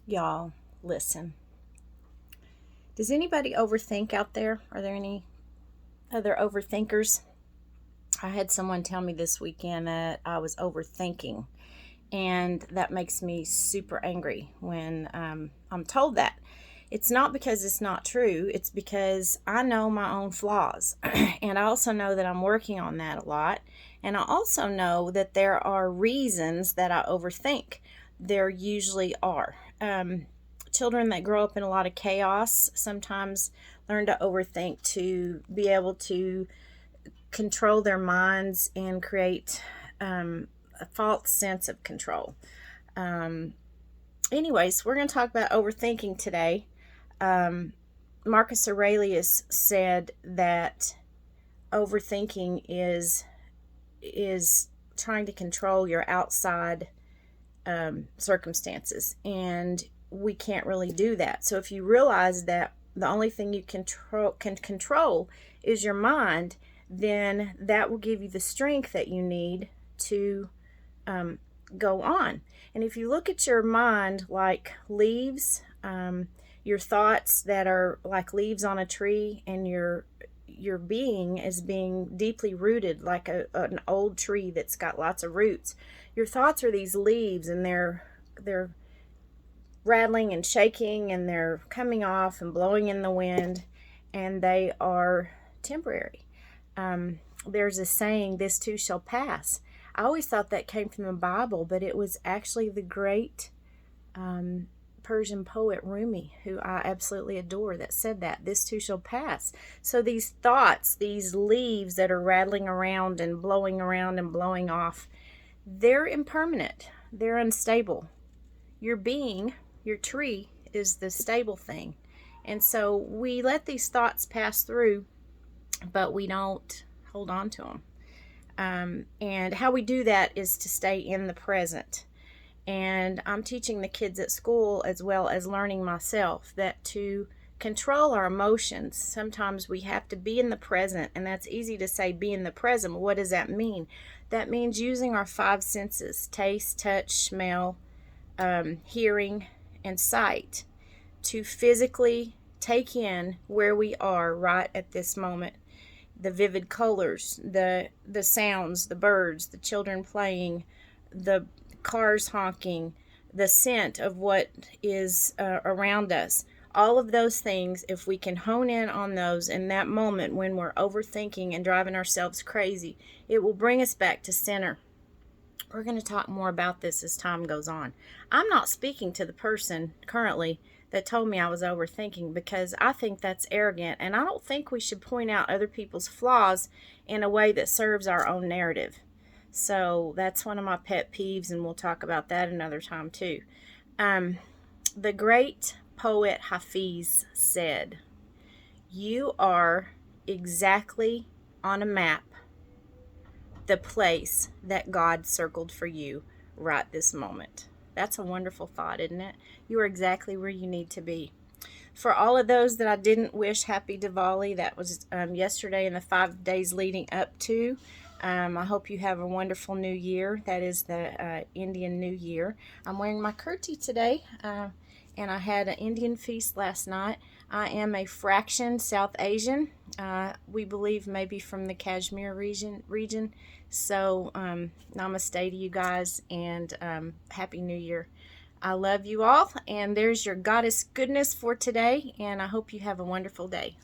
Y'all, listen. Does anybody overthink out there? Are there any other overthinkers? I had someone tell me this weekend that I was overthinking, and that makes me super angry when I'm told that. It's not because it's not true, it's because I know my own flaws. And I also know that I'm working on that a lot. And I also know that there are reasons that I overthink. There usually are. Children that grow up in a lot of chaos sometimes learn to overthink to be able to control their minds and create a false sense of control. Um, Anyways, we're going to talk about overthinking today. Marcus Aurelius said that overthinking is trying to control your outside circumstances, and we can't really do that. So if you realize that the only thing you can control is your mind, then that will give you the strength that you need to go on. And if you look at your mind like leaves, your thoughts that are like leaves on a tree, and your being is being deeply rooted like an old tree that's got lots of roots. Your thoughts are these leaves, and they're rattling and shaking, and they're coming off and blowing in the wind, and they are temporary. There's a saying, "This too shall pass." I always thought that came from the Bible, but it was actually the great Persian poet Rumi, who I absolutely adore, that said that this too shall pass. So these thoughts, these leaves that are rattling around and blowing off, they're impermanent. They're unstable. Your being, your tree, is the stable thing. And so we let these thoughts pass through, but we don't hold on to them. And how we do that is to stay in the present. And I'm teaching the kids at school, as well as learning myself, that to control our emotions, sometimes we have to be in the present. And that's easy to say, be in the present. What does that mean? That means using our five senses: taste, touch, smell, hearing, and sight, to physically take in where we are right at this moment. The vivid colors, the sounds, the birds, the children playing, the cars honking, the scent of what is around us. All of those things, if we can hone in on those in that moment when we're overthinking and driving ourselves crazy, it will bring us back to center. We're going to talk more about this as time goes on. I'm not speaking to the person currently that told me I was overthinking, because I think that's arrogant, and I don't think we should point out other people's flaws in a way that serves our own narrative. So that's one of my pet peeves, and we'll talk about that another time too. The great poet Hafiz said, "You are exactly on a map the place that God circled for you right this moment." That's a wonderful thought, isn't it? You are exactly where you need to be. For all of those that I didn't wish happy Diwali, that was yesterday and the 5 days leading up to, I hope you have a wonderful new year. That is the Indian New Year. I'm wearing my kurti today, and I had an Indian feast last night. I am a fraction South Asian. We believe maybe from the Kashmir region. So namaste to you guys, and Happy New Year. I love you all, and there's your goddess goodness for today, and I hope you have a wonderful day.